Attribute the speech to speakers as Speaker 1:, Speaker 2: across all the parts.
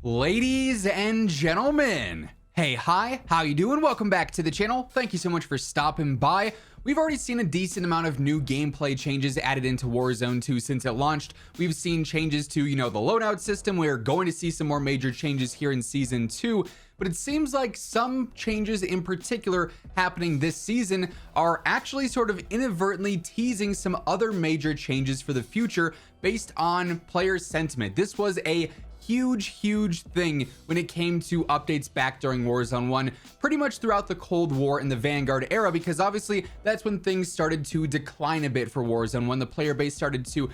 Speaker 1: Ladies and gentlemen, hey, hi, how you doing? Welcome back to the channel. Thank you so much for stopping by. We've already seen a decent amount of new gameplay changes added into Warzone 2 since it launched. We've seen changes to, the loadout system. We're going to see some more major changes here in Season 2. But it seems like some changes in particular happening this season are actually sort of inadvertently teasing some other major changes for the future based on player sentiment. This was a huge thing when it came to updates back during Warzone 1, pretty much throughout the Cold War and the Vanguard era, because obviously that's when things started to decline a bit for Warzone, when the player base started to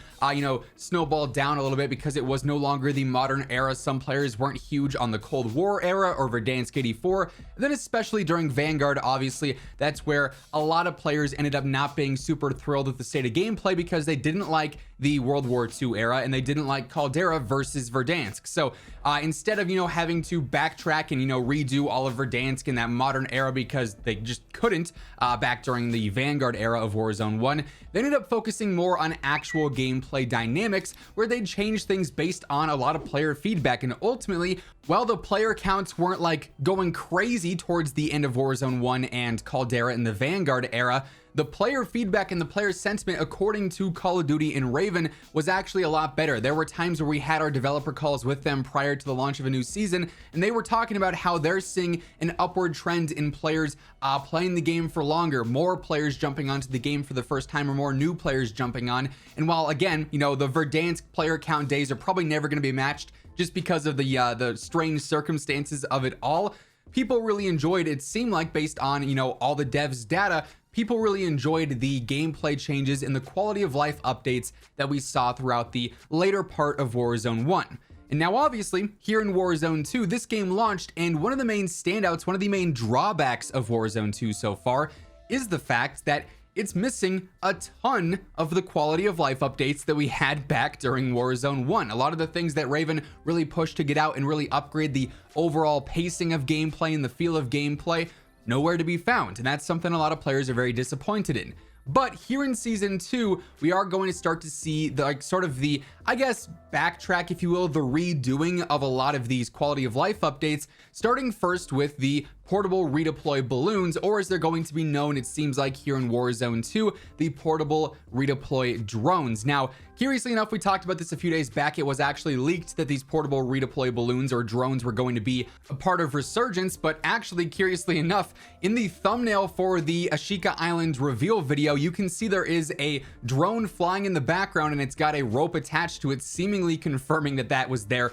Speaker 1: snowball down a little bit because it was no longer the modern era. Some players weren't huge on the Cold War era or Verdansk 84. And then especially during Vanguard, obviously that's where a lot of players ended up not being super thrilled with the state of gameplay because they didn't like the World War II era and they didn't like Caldera versus Verdansk. So instead of having to backtrack and redo all of Verdansk in that modern era because they just couldn't back during the Vanguard era of Warzone 1, they ended up focusing more on actual gameplay dynamics where they changed things based on a lot of player feedback. And ultimately, while the player counts weren't like going crazy towards the end of Warzone 1 and Caldera in the Vanguard era, the player feedback and the player sentiment, according to Call of Duty and Raven, was actually a lot better. There were times where we had our developer calls with them prior to the launch of a new season, and they were talking about how they're seeing an upward trend in players playing the game for longer, more players jumping onto the game for the first time, or more new players jumping on. And while again, the Verdansk player count days are probably never going to be matched just because of the strange circumstances of it all, people really enjoyed it. Seemed like, based on all the devs data, people really enjoyed the gameplay changes and the quality of life updates that we saw throughout the later part of Warzone 1. And now obviously here in Warzone 2, this game launched, and one of the main standouts, one of the main drawbacks of Warzone 2 so far is the fact that it's missing a ton of the quality of life updates that we had back during Warzone 1. A lot of the things that Raven really pushed to get out and really upgrade the overall pacing of gameplay and the feel of gameplay, nowhere to be found. And that's something a lot of players are very disappointed in. But here in Season 2, we are going to start to see the I guess, backtrack, if you will, the redoing of a lot of these quality of life updates, starting first with the portable redeploy balloons, or as they're going to be known, it seems like here in Warzone 2, the portable redeploy drones. Now, curiously enough, we talked about this a few days back. It was actually leaked that these portable redeploy balloons or drones were going to be a part of Resurgence, but actually, curiously enough, in the thumbnail for the Ashika Island reveal video, you can see there is a drone flying in the background and it's got a rope attached to it, seemingly confirming that that was there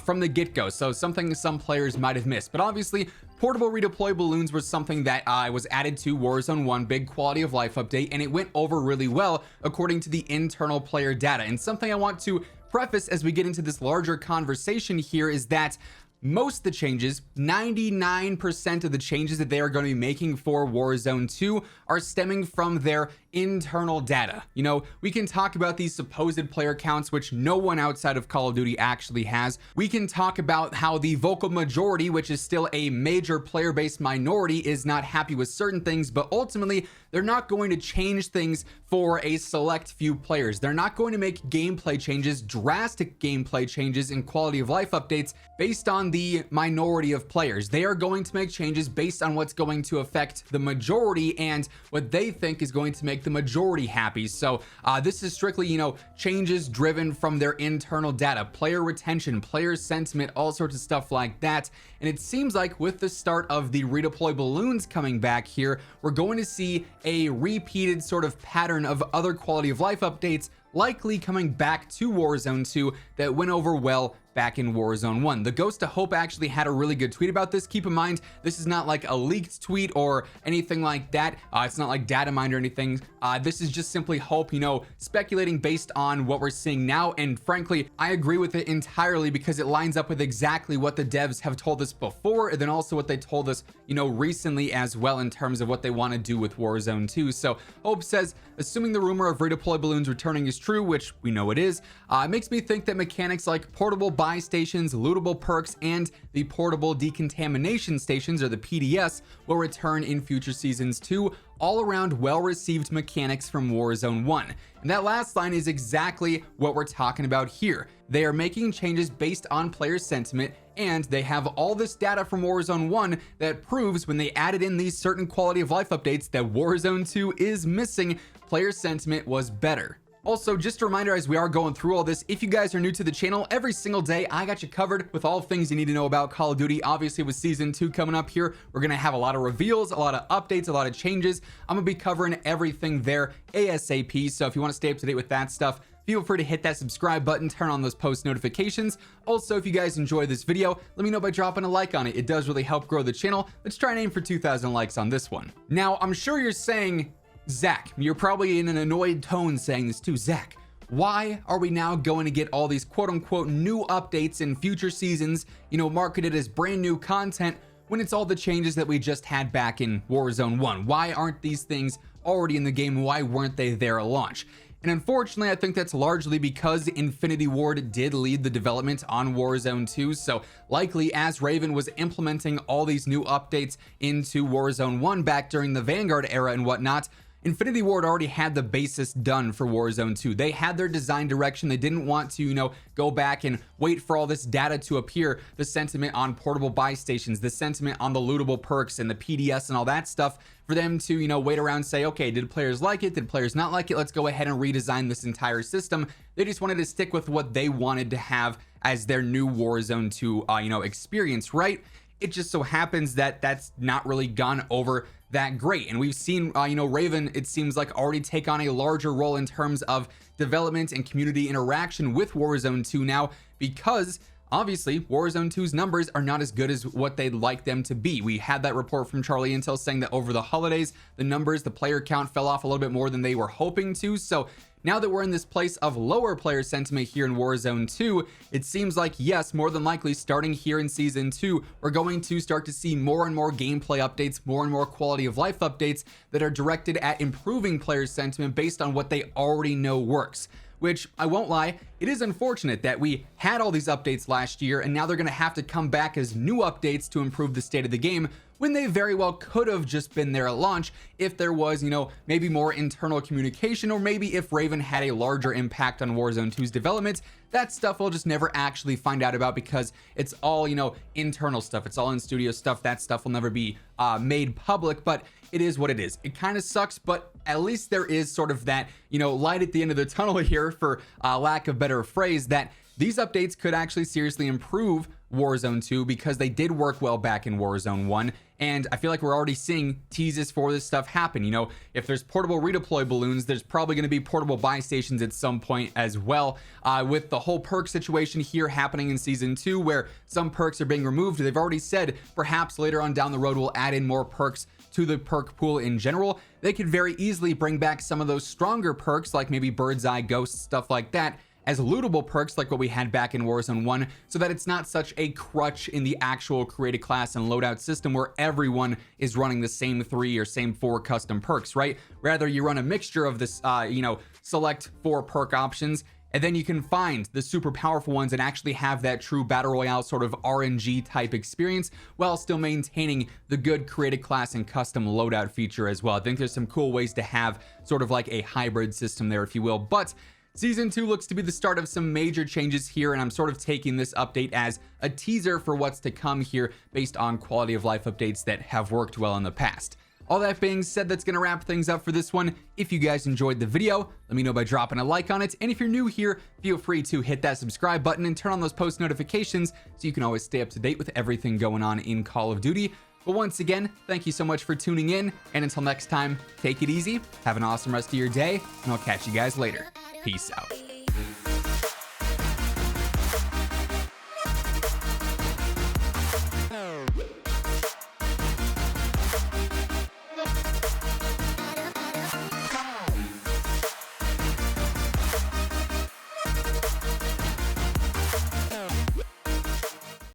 Speaker 1: from the get-go. So something some players might have missed. But obviously, portable redeploy balloons was something that was added to Warzone 1, big quality of life update, and it went over really well according to the internal player data. And something I want to preface as we get into this larger conversation here is that most of the changes, 99% of the changes that they are going to be making for Warzone 2 are stemming from their internal data. We can talk about these supposed player counts, which no one outside of Call of Duty actually has. We can talk about how the vocal majority, which is still a major player base minority, is not happy with certain things, but ultimately they're not going to change things for a select few players. They're not going to make gameplay changes, drastic gameplay changes and quality of life updates based on the minority of players. They are going to make changes based on what's going to affect the majority and what they think is going to make the majority happy. So this is strictly changes driven from their internal data, player retention, player sentiment, all sorts of stuff like that. And it seems like with the start of the redeploy balloons coming back here, we're going to see a repeated sort of pattern of other quality of life updates likely coming back to Warzone 2 that went over well back in Warzone 1. The Ghost of Hope actually had a really good tweet about this. Keep in mind, this is not like a leaked tweet or anything like that. It's not like data mined or anything. This is just simply Hope, speculating based on what we're seeing now. And frankly, I agree with it entirely because it lines up with exactly what the devs have told us before, and then also what they told us, recently as well in terms of what they want to do with Warzone 2. So Hope says, assuming the rumor of redeploy balloons returning is true, which we know it is, it makes me think that mechanics like portable buy stations, lootable perks, and the portable decontamination stations, or the PDS, will return in future seasons too. All around well-received mechanics from Warzone 1. And that last line is exactly what we're talking about here. They are making changes based on player sentiment and they have all this data from Warzone 1 that proves when they added in these certain quality of life updates that Warzone 2 is missing, player sentiment was better. Also, just a reminder as we are going through all this, if you guys are new to the channel, every single day I got you covered with all things you need to know about Call of Duty. Obviously with season 2 coming up here, we're gonna have a lot of reveals, a lot of updates, a lot of changes. I'm gonna be covering everything there ASAP, so if you want to stay up to date with that stuff, feel free to hit that subscribe button, turn on those post notifications. Also, if you guys enjoy this video, let me know by dropping a like on it. It does really help grow the channel. Let's try and aim for 2,000 likes on this one. Now, I'm sure you're saying, Zach, you're probably in an annoyed tone saying this too, Zach, why are we now going to get all these quote unquote new updates in future seasons, marketed as brand new content when it's all the changes that we just had back in Warzone 1? Why aren't these things already in the game? Why weren't they there at launch? And unfortunately, I think that's largely because Infinity Ward did lead the development on Warzone 2. So likely as Raven was implementing all these new updates into Warzone 1 back during the Vanguard era and whatnot, Infinity Ward already had the basis done for Warzone 2. They had their design direction. They didn't want to, go back and wait for all this data to appear. The sentiment on portable buy stations, the sentiment on the lootable perks and the PDS and all that stuff for them to, wait around and say, okay, did players like it? Did players not like it? Let's go ahead and redesign this entire system. They just wanted to stick with what they wanted to have as their new Warzone 2, experience, right? It just so happens that that's not really gone over that great, and we've seen Raven, it seems like, already take on a larger role in terms of development and community interaction with Warzone 2 now, because obviously Warzone 2's numbers are not as good as what they'd like them to be. We had that report from Charlie Intel saying that over the holidays, the player count fell off a little bit more than they were hoping to. So now that we're in this place of lower player sentiment here in Warzone 2, it seems like, yes, more than likely starting here in season 2, we're going to start to see more and more gameplay updates, more and more quality of life updates that are directed at improving player sentiment based on what they already know works. Which, I won't lie, it is unfortunate that we had all these updates last year and now they're going to have to come back as new updates to improve the state of the game, when they very well could have just been there at launch if there was, maybe more internal communication, or maybe if Raven had a larger impact on Warzone 2's development. That stuff we'll just never actually find out about because it's all, internal stuff. It's all in studio stuff. That stuff will never be made public, but it is what it is. It kind of sucks, but at least there is sort of that, light at the end of the tunnel here, for lack of better phrase, that these updates could actually seriously improve Warzone 2 because they did work well back in Warzone 1. And I feel like we're already seeing teases for this stuff happen. If there's portable redeploy balloons, there's probably going to be portable buy stations at some point as well. With the whole perk situation here happening in season 2, where some perks are being removed, they've already said perhaps later on down the road we'll add in more perks to the perk pool in general. They could very easily bring back some of those stronger perks, like maybe Bird's Eye Ghost, stuff like that, as lootable perks like what we had back in Warzone 1, so that it's not such a crutch in the actual created class and loadout system where everyone is running the same 3 or same 4 custom perks, right? Rather, you run a mixture of this, select 4 perk options, and then you can find the super powerful ones and actually have that true battle royale sort of RNG type experience while still maintaining the good created class and custom loadout feature as well. I think there's some cool ways to have sort of like a hybrid system there, if you will. But Season 2 looks to be the start of some major changes here, and I'm sort of taking this update as a teaser for what's to come here based on quality of life updates that have worked well in the past. All that being said, that's going to wrap things up for this one. If you guys enjoyed the video, let me know by dropping a like on it. And if you're new here, feel free to hit that subscribe button and turn on those post notifications so you can always stay up to date with everything going on in Call of Duty. But once again, thank you so much for tuning in. And until next time, take it easy, have an awesome rest of your day, and I'll catch you guys later. Peace out.